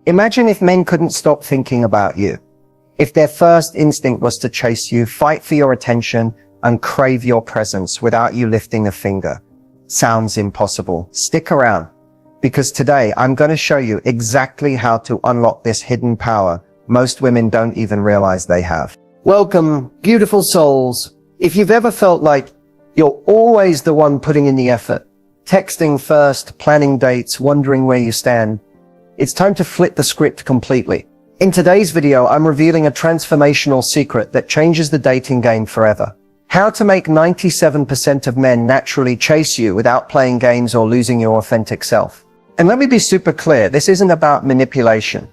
Imagine if men couldn't stop thinking about you. If their first instinct was to chase you, fight for your attention, and crave your presence without you lifting a finger. Sounds impossible. Stick around, because today I'm going to show you exactly how to unlock this hidden power most women don't even realize they have. Welcome, beautiful souls. If you've ever felt like you're always the one putting in the effort, texting first, planning dates, wondering where you stand, it's time to flip the script completely. In today's video, I'm revealing a transformational secret that changes the dating game forever. How to make 97% of men naturally chase you without playing games or losing your authentic self. And let me be super clear, this isn't about manipulation.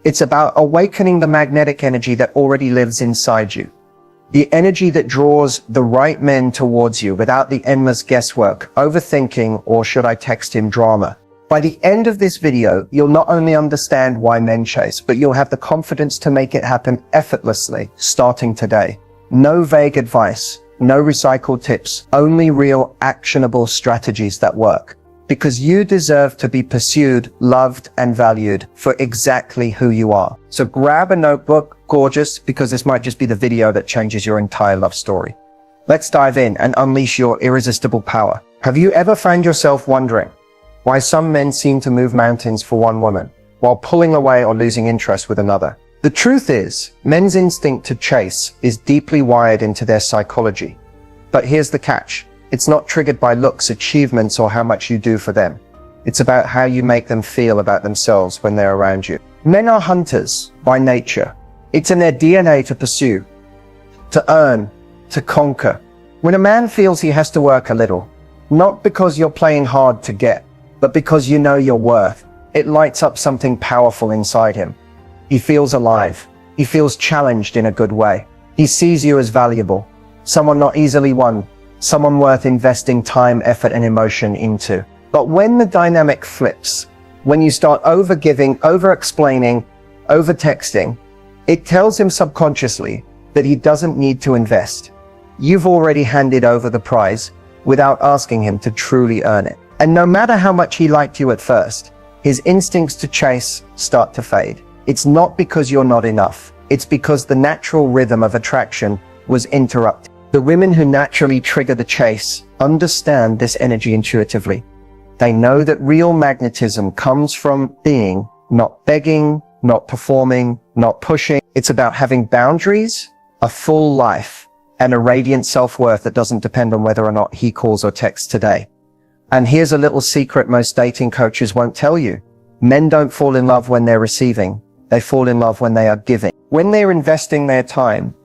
It's about awakening the magnetic energy that already lives inside you. The energy that draws the right men towards you without the endless guesswork, overthinking, or should I text him drama. By the end of this video, you'll not only understand why men chase, but you'll have the confidence to make it happen effortlessly, starting today. No vague advice, no recycled tips, only real actionable strategies that work. Because you deserve to be pursued, loved, and valued for exactly who you are. So grab a notebook, gorgeous, because this might just be the video that changes your entire love story. Let's dive in and unleash your irresistible power. Have you ever found yourself wondering why some men seem to move mountains for one woman, while pulling away or losing interest with another? The truth is, men's instinct to chase is deeply wired into their psychology. But here's the catch. It's not triggered by looks, achievements, or how much you do for them. It's about how you make them feel about themselves when they're around you. Men are hunters by nature. It's in their DNA to pursue, to earn, to conquer. When a man feels he has to work a little, not because you're playing hard to get, but because you know your worth, it lights up something powerful inside him. He feels alive. He feels challenged in a good way. He sees you as valuable, someone not easily won, someone worth investing time, effort, and emotion into. But when the dynamic flips, when you start over-giving, over-explaining, over-texting, it tells him subconsciously that he doesn't need to invest. You've already handed over the prize without asking him to truly earn it. And no matter how much he liked you at first, his instincts to chase start to fade. It's not because you're not enough. It's because the natural rhythm of attraction was interrupted. The women who naturally trigger the chase understand this energy intuitively. They know that real magnetism comes from being, not begging, not performing, not pushing. It's about having boundaries, a full life, and a radiant self-worth that doesn't depend on whether or not he calls or texts today. And here's a little secret most dating coaches won't tell you. Men don't fall in love when they're receiving. They fall in love when they are giving. When they're investing their time,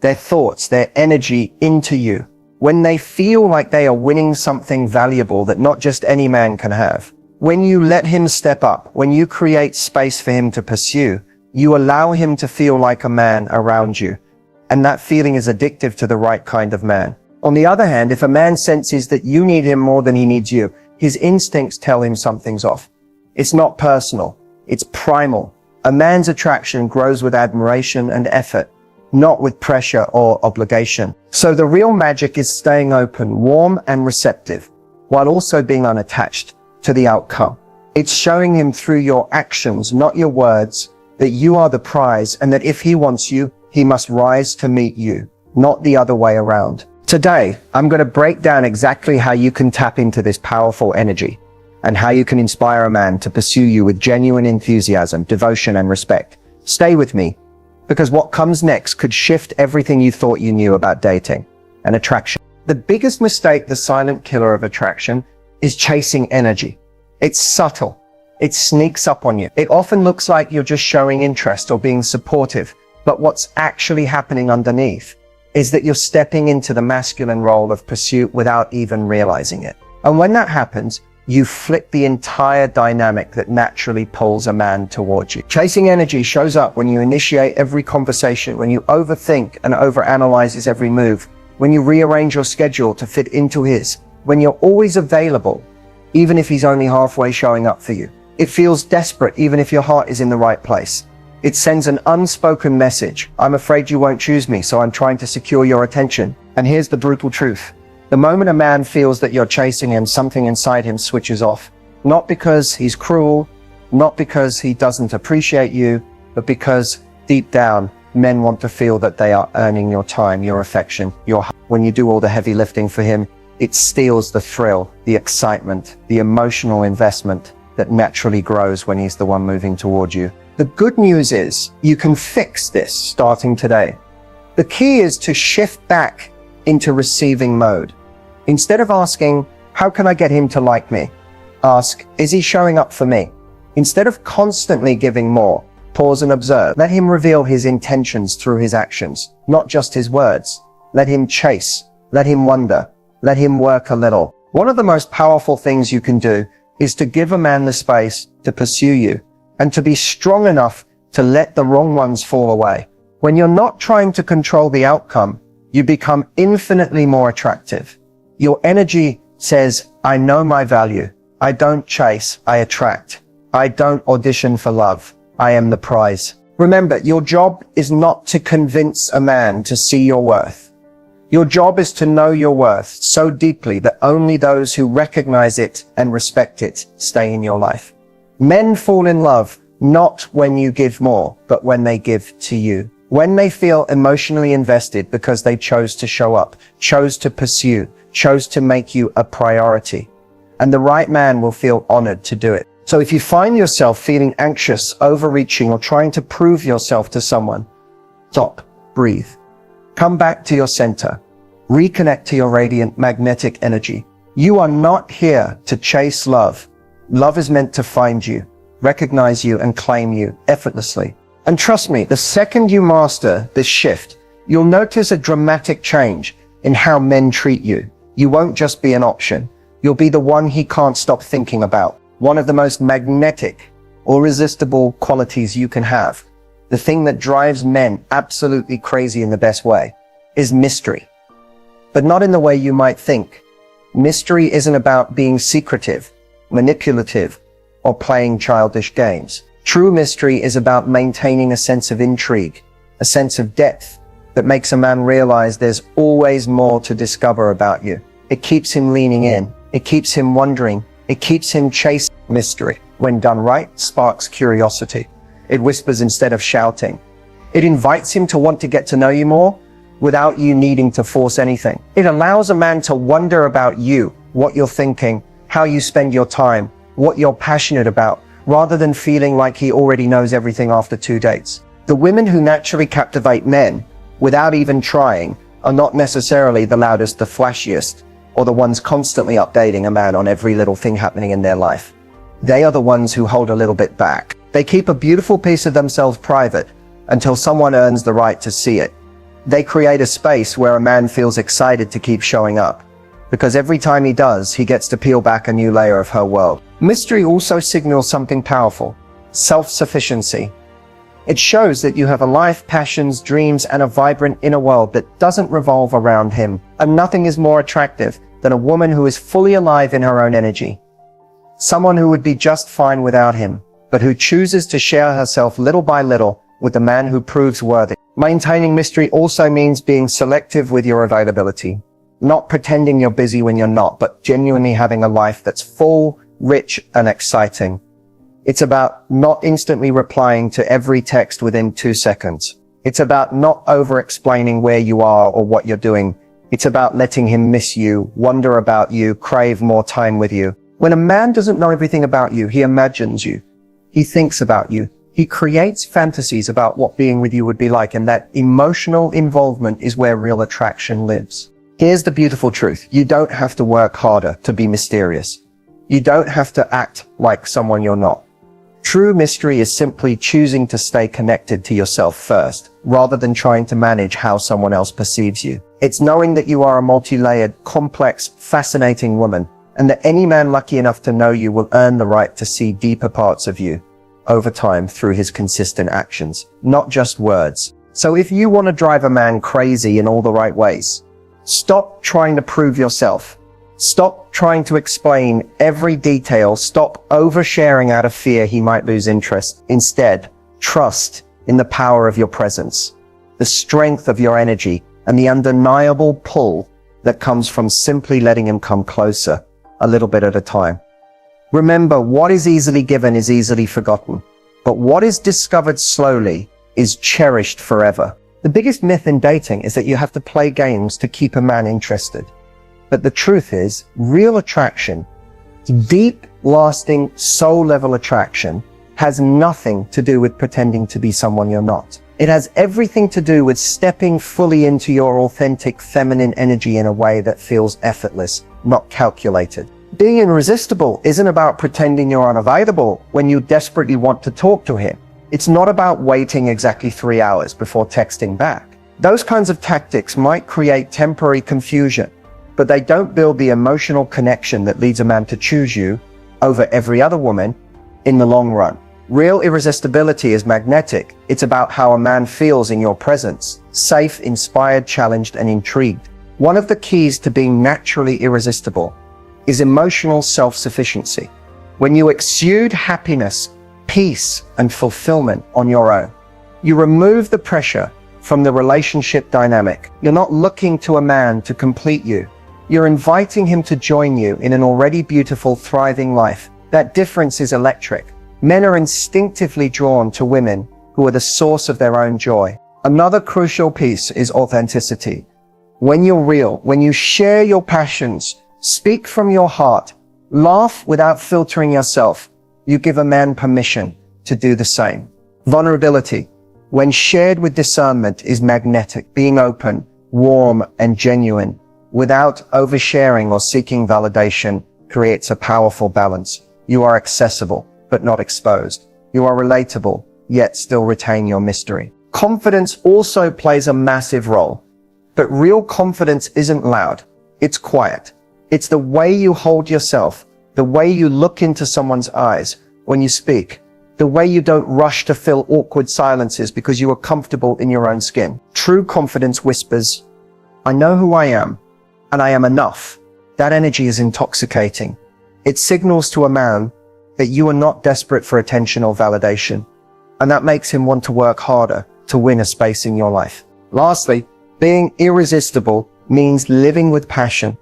their thoughts, their energy into you, when they feel like they are winning something valuable that not just any man can have. When you let him step up, when you create space for him to pursue, you allow him to feel like a man around you. And that feeling is addictive to the right kind of man. On the other hand, if a man senses that you need him more than he needs you, his instincts tell him something's off. It's not personal, it's primal. A man's attraction grows with admiration and effort, not with pressure or obligation. So the real magic is staying open, warm and receptive, while also being unattached to the outcome. It's showing him through your actions, not your words, that you are the prize and that if he wants you, he must rise to meet you, not the other way around. Today, I'm going to break down exactly how you can tap into this powerful energy and how you can inspire a man to pursue you with genuine enthusiasm, devotion, and respect. Stay with me, because what comes next could shift everything you thought you knew about dating and attraction. The biggest mistake, the silent killer of attraction, is chasing energy. It's subtle. It sneaks up on you. It often looks like you're just showing interest or being supportive, but what's actually happening underneath is that you're stepping into the masculine role of pursuit without even realizing it. And when that happens, you flip the entire dynamic that naturally pulls a man towards you. Chasing energy shows up when you initiate every conversation, when you overthink and overanalyze his every move, when you rearrange your schedule to fit into his, when you're always available, even if he's only halfway showing up for you. It feels desperate even if your heart is in the right place. It sends an unspoken message. I'm afraid you won't choose me, so I'm trying to secure your attention. And here's the brutal truth. The moment a man feels that you're chasing him, something inside him switches off. Not because he's cruel, Not because he doesn't appreciate you, but because deep down, men want to feel that they are earning your time, your affection, when you do all the heavy lifting for him, it steals the thrill, the excitement, the emotional investment that naturally grows when he's the one moving toward you. The good news is you can fix this starting today. The key is to shift back into receiving mode. Instead of asking, how can I get him to like me? Ask, is he showing up for me? Instead of constantly giving more, pause and observe. Let him reveal his intentions through his actions, not just his words. Let him chase. Let him wonder. Let him work a little. One of the most powerful things you can do is to give a man the space to pursue you and to be strong enough to let the wrong ones fall away. When you're not trying to control the outcome, you become infinitely more attractive. Your energy says, I know my value. I don't chase, I attract. I don't audition for love. I am the prize. Remember, your job is not to convince a man to see your worth. Your job is to know your worth so deeply that only those who recognize it and respect it stay in your life. Men fall in love not when you give more, but when they give to you. When they feel emotionally invested because they chose to show up, chose to pursue, chose to make you a priority. And the right man will feel honored to do it. So if you find yourself feeling anxious, overreaching, or trying to prove yourself to someone, stop, breathe. Come back to your center. Reconnect to your radiant magnetic energy. You are not here to chase love. Love is meant to find you, recognize you, and claim you effortlessly. And trust me, the second you master this shift, you'll notice a dramatic change in how men treat you. You won't just be an option. You'll be the one he can't stop thinking about. One of the most magnetic or irresistible qualities you can have, the thing that drives men absolutely crazy in the best way, is mystery. But not in the way you might think. Mystery isn't about being secretive, manipulative, or playing childish games. True mystery is about maintaining a sense of intrigue, a sense of depth that makes a man realize there's always more to discover about you. It keeps him leaning in. It keeps him wondering. It keeps him chasing. Mystery, when done right, sparks curiosity. It whispers instead of shouting. It invites him to want to get to know you more without you needing to force anything. It allows a man to wonder about you, what you're thinking, how you spend your time, what you're passionate about, rather than feeling like he already knows everything after 2 dates. The women who naturally captivate men without even trying are not necessarily the loudest, the flashiest, or the ones constantly updating a man on every little thing happening in their life. They are the ones who hold a little bit back. They keep a beautiful piece of themselves private until someone earns the right to see it. They create a space where a man feels excited to keep showing up, because every time he does, he gets to peel back a new layer of her world. Mystery also signals something powerful: self-sufficiency. It shows that you have a life, passions, dreams, and a vibrant inner world that doesn't revolve around him. And nothing is more attractive than a woman who is fully alive in her own energy. Someone who would be just fine without him, but who chooses to share herself little by little with the man who proves worthy. Maintaining mystery also means being selective with your availability. Not pretending you're busy when you're not, but genuinely having a life that's full, rich, and exciting. It's about not instantly replying to every text within 2 seconds. It's about not over-explaining where you are or what you're doing. It's about letting him miss you, wonder about you, crave more time with you. When a man doesn't know everything about you, he imagines you. He thinks about you. He creates fantasies about what being with you would be like, and that emotional involvement is where real attraction lives. Here's the beautiful truth. You don't have to work harder to be mysterious. You don't have to act like someone you're not. True mystery is simply choosing to stay connected to yourself first, rather than trying to manage how someone else perceives you. It's knowing that you are a multi-layered, complex, fascinating woman, and that any man lucky enough to know you will earn the right to see deeper parts of you over time through his consistent actions, not just words. So if you want to drive a man crazy in all the right ways, stop trying to prove yourself. Stop trying to explain every detail. Stop oversharing out of fear he might lose interest. Instead, trust in the power of your presence, the strength of your energy, and the undeniable pull that comes from simply letting him come closer, a little bit at a time. Remember, what is easily given is easily forgotten, but what is discovered slowly is cherished forever. The biggest myth in dating is that you have to play games to keep a man interested. But the truth is, real attraction, deep, lasting, soul-level attraction, has nothing to do with pretending to be someone you're not. It has everything to do with stepping fully into your authentic feminine energy in a way that feels effortless, not calculated. Being irresistible isn't about pretending you're unavailable when you desperately want to talk to him. It's not about waiting exactly 3 hours before texting back. Those kinds of tactics might create temporary confusion, but they don't build the emotional connection that leads a man to choose you over every other woman in the long run. Real irresistibility is magnetic. It's about how a man feels in your presence, safe, inspired, challenged, and intrigued. One of the keys to being naturally irresistible is emotional self-sufficiency. When you exude happiness, peace, and fulfillment on your own, you remove the pressure from the relationship dynamic. You're not looking to a man to complete you. You're inviting him to join you in an already beautiful, thriving life. That difference is electric. Men are instinctively drawn to women who are the source of their own joy. Another crucial piece is authenticity. When you're real, when you share your passions, speak from your heart, laugh without filtering yourself, you give a man permission to do the same. Vulnerability, when shared with discernment, is magnetic. Being open, warm, and genuine, without oversharing or seeking validation, creates a powerful balance. You are accessible, but not exposed. You are relatable, yet still retain your mystery. Confidence also plays a massive role, but real confidence isn't loud. It's quiet. It's the way you hold yourself, the way you look into someone's eyes when you speak, the way you don't rush to fill awkward silences because you are comfortable in your own skin. True confidence whispers, "I know who I am, and I am enough." That energy is intoxicating. It signals to a man that you are not desperate for attention or validation, and that makes him want to work harder to win a space in your life. Lastly, being irresistible means living with passion.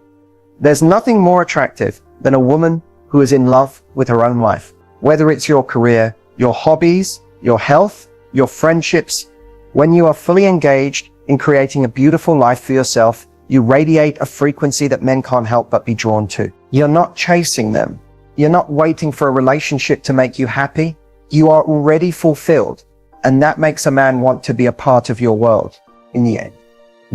There's nothing more attractive than a woman who is in love with her own life. Whether it's your career, your hobbies, your health, your friendships, when you are fully engaged in creating a beautiful life for yourself, you radiate a frequency that men can't help but be drawn to. You're not chasing them. You're not waiting for a relationship to make you happy. You are already fulfilled, and that makes a man want to be a part of your world in the end.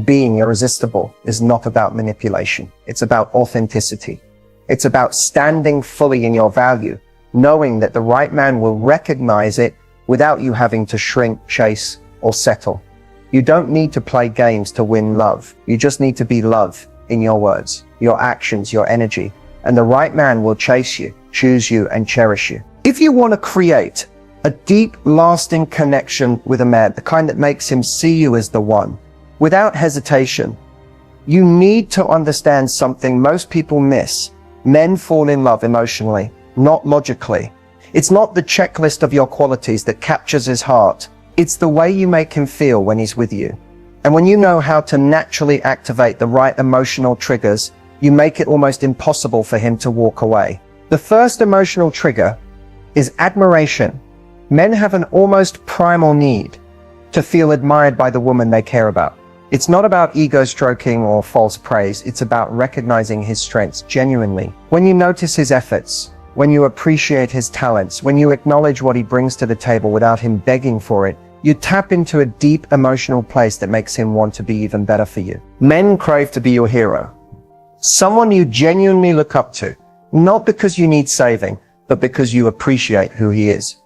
Being irresistible is not about manipulation. It's about authenticity. It's about standing fully in your value, knowing that the right man will recognize it without you having to shrink, chase, or settle. You don't need to play games to win love. You just need to be love in your words, your actions, your energy, and the right man will chase you, choose you, and cherish you. If you want to create a deep, lasting connection with a man, the kind that makes him see you as the one, without hesitation, you need to understand something most people miss. Men fall in love emotionally, not logically. It's not the checklist of your qualities that captures his heart. It's the way you make him feel when he's with you. And when you know how to naturally activate the right emotional triggers, you make it almost impossible for him to walk away. The first emotional trigger is admiration. Men have an almost primal need to feel admired by the woman they care about. It's not about ego stroking or false praise. It's about recognizing his strengths genuinely. When you notice his efforts, when you appreciate his talents, when you acknowledge what he brings to the table without him begging for it, you tap into a deep emotional place that makes him want to be even better for you. Men crave to be your hero. Someone you genuinely look up to, not because you need saving, but because you appreciate who he is.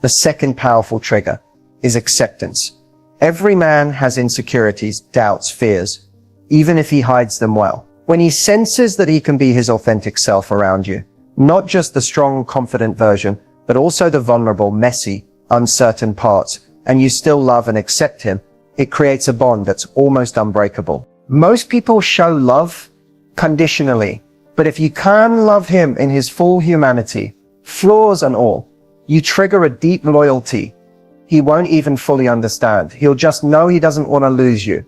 The second powerful trigger is acceptance. Every man has insecurities, doubts, fears, even if he hides them well. When he senses that he can be his authentic self around you, not just the strong, confident version, but also the vulnerable, messy, uncertain parts, and you still love and accept him, it creates a bond that's almost unbreakable. Most people show love conditionally, but if you can love him in his full humanity, flaws and all, you trigger a deep loyalty he won't even fully understand. He'll just know he doesn't want to lose you.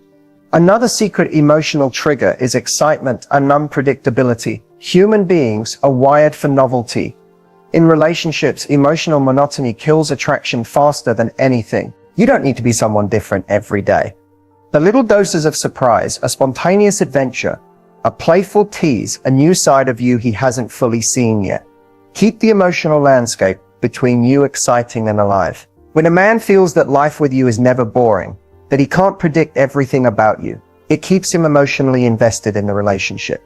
Another secret emotional trigger is excitement and unpredictability. Human beings are wired for novelty. In relationships, emotional monotony kills attraction faster than anything. You don't need to be someone different every day. The little doses of surprise, a spontaneous adventure, a playful tease, a new side of you he hasn't fully seen yet. Keep the emotional landscape between you exciting and alive. When a man feels that life with you is never boring, that he can't predict everything about you, it keeps him emotionally invested in the relationship.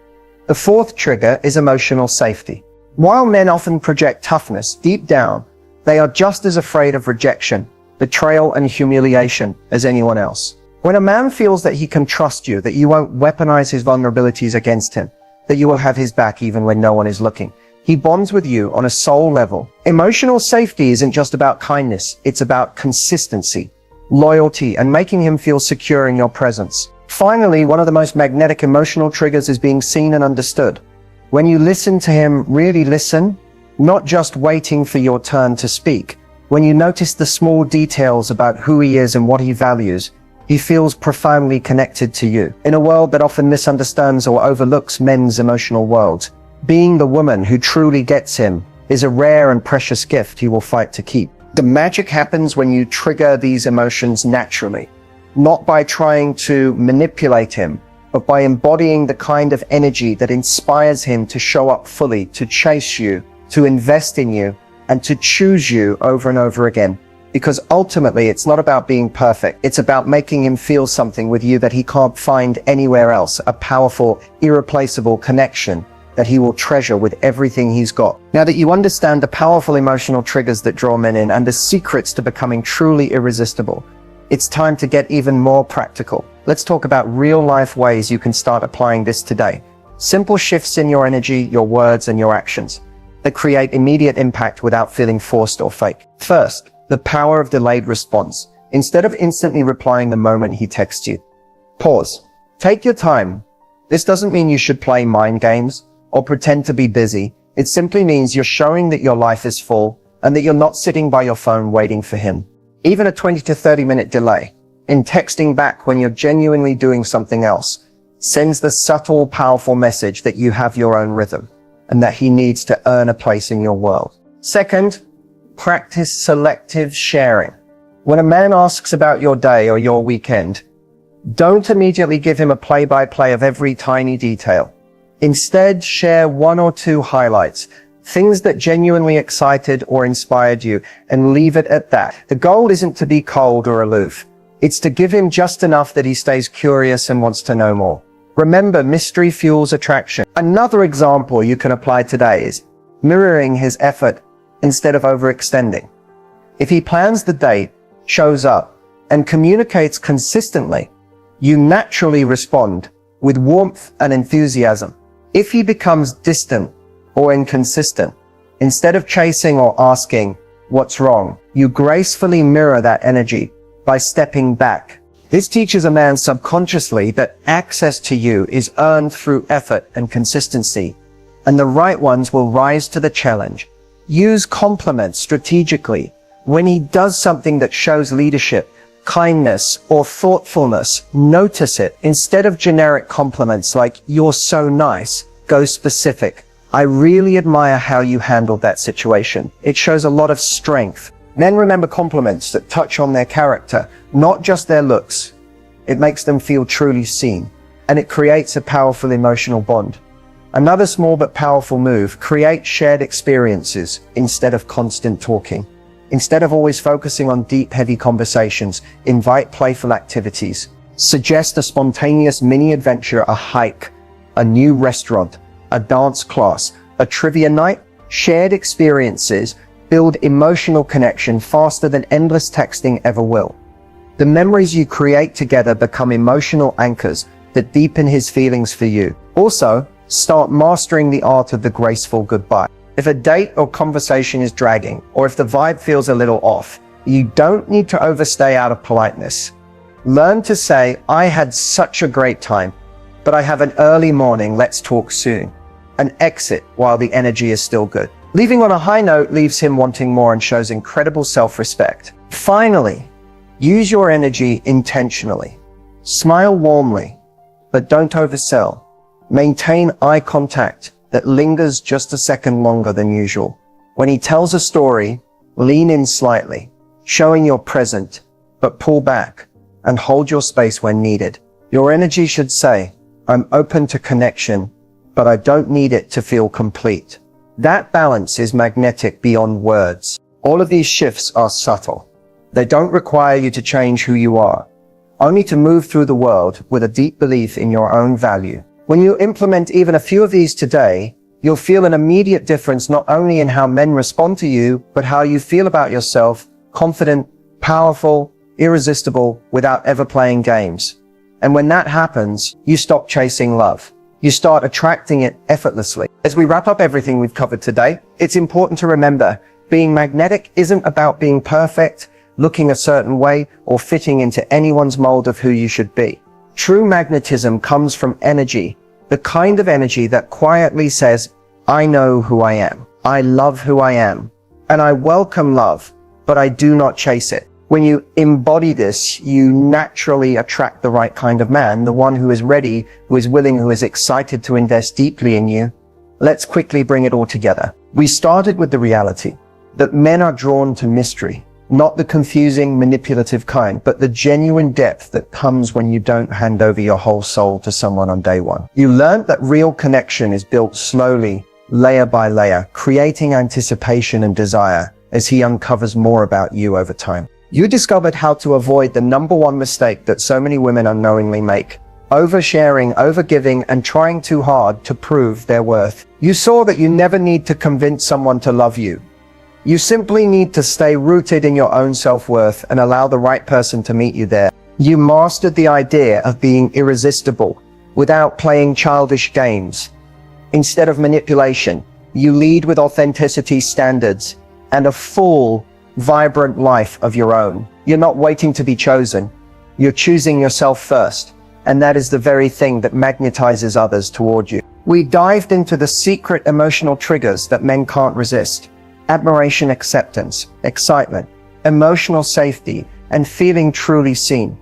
The fourth trigger is emotional safety. While men often project toughness, deep down, they are just as afraid of rejection, betrayal, and humiliation as anyone else. When a man feels that he can trust you, that you won't weaponize his vulnerabilities against him, that you will have his back even when no one is looking, he bonds with you on a soul level. Emotional safety isn't just about kindness, it's about consistency, loyalty, and making him feel secure in your presence. Finally, one of the most magnetic emotional triggers is being seen and understood. When you listen to him, really listen, not just waiting for your turn to speak. When you notice the small details about who he is and what he values, he feels profoundly connected to you. In a world that often misunderstands or overlooks men's emotional worlds, being the woman who truly gets him is a rare and precious gift he will fight to keep. The magic happens when you trigger these emotions naturally, not by trying to manipulate him, but by embodying the kind of energy that inspires him to show up fully, to chase you, to invest in you, and to choose you over and over again. Because ultimately, it's not about being perfect. It's about making him feel something with you that he can't find anywhere else, a powerful, irreplaceable connection that he will treasure with everything he's got. Now that you understand the powerful emotional triggers that draw men in and the secrets to becoming truly irresistible, it's time to get even more practical. Let's talk about real-life ways you can start applying this today. Simple shifts in your energy, your words, and your actions that create immediate impact without feeling forced or fake. First, the power of delayed response. Instead of instantly replying the moment he texts you, pause. Take your time. This doesn't mean you should play mind games or pretend to be busy. It simply means you're showing that your life is full and that you're not sitting by your phone waiting for him. Even a 20 to 30 minute delay in texting back when you're genuinely doing something else sends the subtle, powerful message that you have your own rhythm and that he needs to earn a place in your world. Second, practice selective sharing. When a man asks about your day or your weekend, don't immediately give him a play-by-play of every tiny detail. Instead, share one or two highlights, things that genuinely excited or inspired you, and leave it at that. The goal isn't to be cold or aloof. It's to give him just enough that he stays curious and wants to know more. Remember, mystery fuels attraction. Another example you can apply today is mirroring his effort instead of overextending. If he plans the date, shows up, and communicates consistently, you naturally respond with warmth and enthusiasm. If he becomes distant or inconsistent, instead of chasing or asking, "What's wrong?" you gracefully mirror that energy by stepping back. This teaches a man subconsciously that access to you is earned through effort and consistency, and the right ones will rise to the challenge. Use compliments strategically. When he does something that shows leadership, kindness, or thoughtfulness, notice it. Instead of generic compliments like, "You're so nice," go specific. "I really admire how you handled that situation. It shows a lot of strength." Men remember compliments that touch on their character, not just their looks. It makes them feel truly seen, and it creates a powerful emotional bond. Another small but powerful move, create shared experiences instead of constant talking. Instead of always focusing on deep, heavy conversations, invite playful activities. Suggest a spontaneous mini adventure, a hike, a new restaurant, a dance class, a trivia night. Shared experiences build emotional connection faster than endless texting ever will. The memories you create together become emotional anchors that deepen his feelings for you. Also, start mastering the art of the graceful goodbye. If a date or conversation is dragging, or if the vibe feels a little off, you don't need to overstay out of politeness. Learn to say, "I had such a great time, but I have an early morning, let's talk soon," and exit while the energy is still good. Leaving on a high note leaves him wanting more and shows incredible self-respect. Finally, use your energy intentionally. Smile warmly, but don't oversell. Maintain eye contact that lingers just a second longer than usual. When he tells a story, lean in slightly, showing you're present, but pull back and hold your space when needed. Your energy should say, I'm open to connection, but I don't need it to feel complete. That balance is magnetic beyond words. All of these shifts are subtle. They don't require you to change who you are, only to move through the world with a deep belief in your own value. When you implement even a few of these today, you'll feel an immediate difference not only in how men respond to you, but how you feel about yourself, confident, powerful, irresistible, without ever playing games. And when that happens, you stop chasing love. You start attracting it effortlessly. As we wrap up everything we've covered today, it's important to remember, being magnetic isn't about being perfect, looking a certain way, or fitting into anyone's mold of who you should be. True magnetism comes from energy, the kind of energy that quietly says, I know who I am, I love who I am, and I welcome love, but I do not chase it. When you embody this, you naturally attract the right kind of man, the one who is ready, who is willing, who is excited to invest deeply in you. Let's quickly bring it all together. We started with the reality that men are drawn to mystery, not the confusing, manipulative kind, but the genuine depth that comes when you don't hand over your whole soul to someone on day one. You learned that real connection is built slowly, layer by layer, creating anticipation and desire as he uncovers more about you over time. You discovered how to avoid the number one mistake that so many women unknowingly make: oversharing, overgiving, and trying too hard to prove their worth. You saw that you never need to convince someone to love you. You simply need to stay rooted in your own self-worth and allow the right person to meet you there. You mastered the idea of being irresistible without playing childish games. Instead of manipulation, you lead with authenticity, standards, and a full, vibrant life of your own. You're not waiting to be chosen. You're choosing yourself first. And that is the very thing that magnetizes others toward you. We dived into the secret emotional triggers that men can't resist: admiration, acceptance, excitement, emotional safety, and feeling truly seen.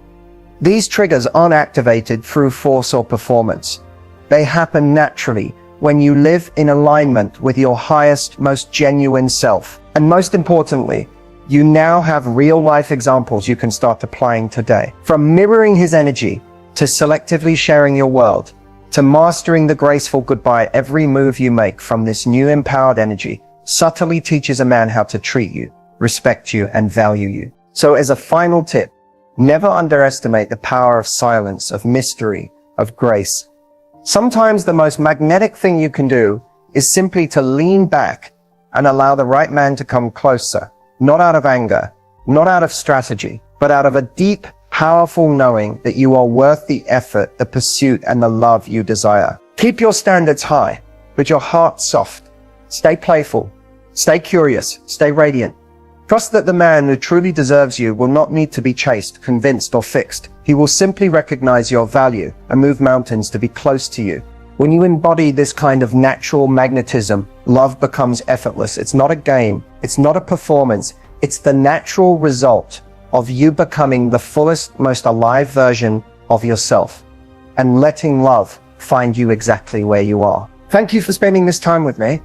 These triggers aren't activated through force or performance. They happen naturally when you live in alignment with your highest, most genuine self. And most importantly, you now have real-life examples you can start applying today. From mirroring his energy, to selectively sharing your world, to mastering the graceful goodbye, every move you make from this new empowered energy subtly teaches a man how to treat you, respect you, and value you. So as a final tip, never underestimate the power of silence, of mystery, of grace. Sometimes the most magnetic thing you can do is simply to lean back and allow the right man to come closer. Not out of anger, not out of strategy, but out of a deep, powerful knowing that you are worth the effort, the pursuit, and the love you desire. Keep your standards high, but your heart soft. Stay playful, stay curious, stay radiant. Trust that the man who truly deserves you will not need to be chased, convinced, or fixed. He will simply recognize your value and move mountains to be close to you. When you embody this kind of natural magnetism, love becomes effortless. It's not a game. It's not a performance. It's the natural result of you becoming the fullest, most alive version of yourself and letting love find you exactly where you are. Thank you for spending this time with me.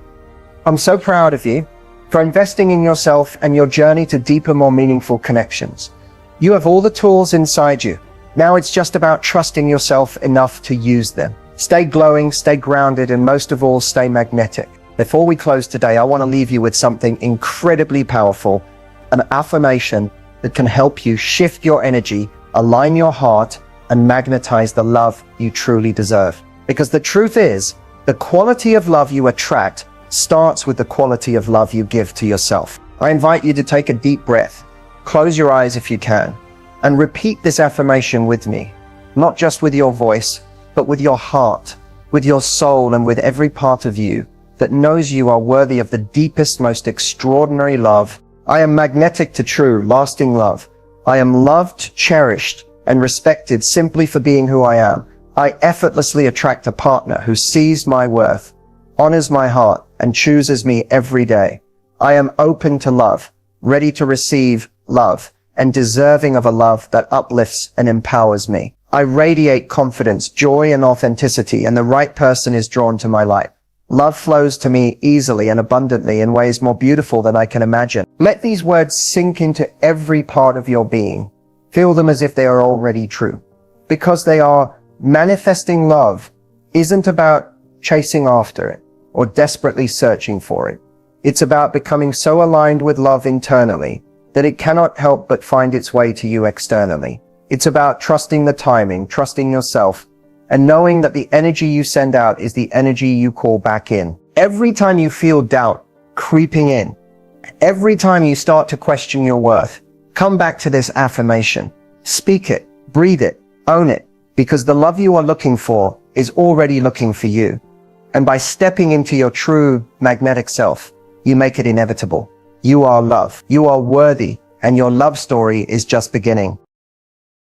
I'm so proud of you for investing in yourself and your journey to deeper, more meaningful connections. You have all the tools inside you. Now it's just about trusting yourself enough to use them. Stay glowing, stay grounded, and most of all, stay magnetic. Before we close today, I want to leave you with something incredibly powerful, an affirmation that can help you shift your energy, align your heart, and magnetize the love you truly deserve. Because the truth is, the quality of love you attract starts with the quality of love you give to yourself. I invite you to take a deep breath, close your eyes if you can, and repeat this affirmation with me, not just with your voice, but with your heart, with your soul, and with every part of you that knows you are worthy of the deepest, most extraordinary love. I am magnetic to true, lasting love. I am loved, cherished, and respected simply for being who I am. I effortlessly attract a partner who sees my worth, honors my heart, and chooses me every day. I am open to love, ready to receive love, and deserving of a love that uplifts and empowers me. I radiate confidence, joy, and authenticity, and the right person is drawn to my light. Love flows to me easily and abundantly in ways more beautiful than I can imagine. Let these words sink into every part of your being. Feel them as if they are already true. Because they are. Manifesting love isn't about chasing after it or desperately searching for it. It's about becoming so aligned with love internally that it cannot help but find its way to you externally. It's about trusting the timing, trusting yourself, and knowing that the energy you send out is the energy you call back in. Every time you feel doubt creeping in, every time you start to question your worth, come back to this affirmation. Speak it, breathe it, own it, because the love you are looking for is already looking for you. And by stepping into your true magnetic self, you make it inevitable. You are love. You are worthy, and your love story is just beginning.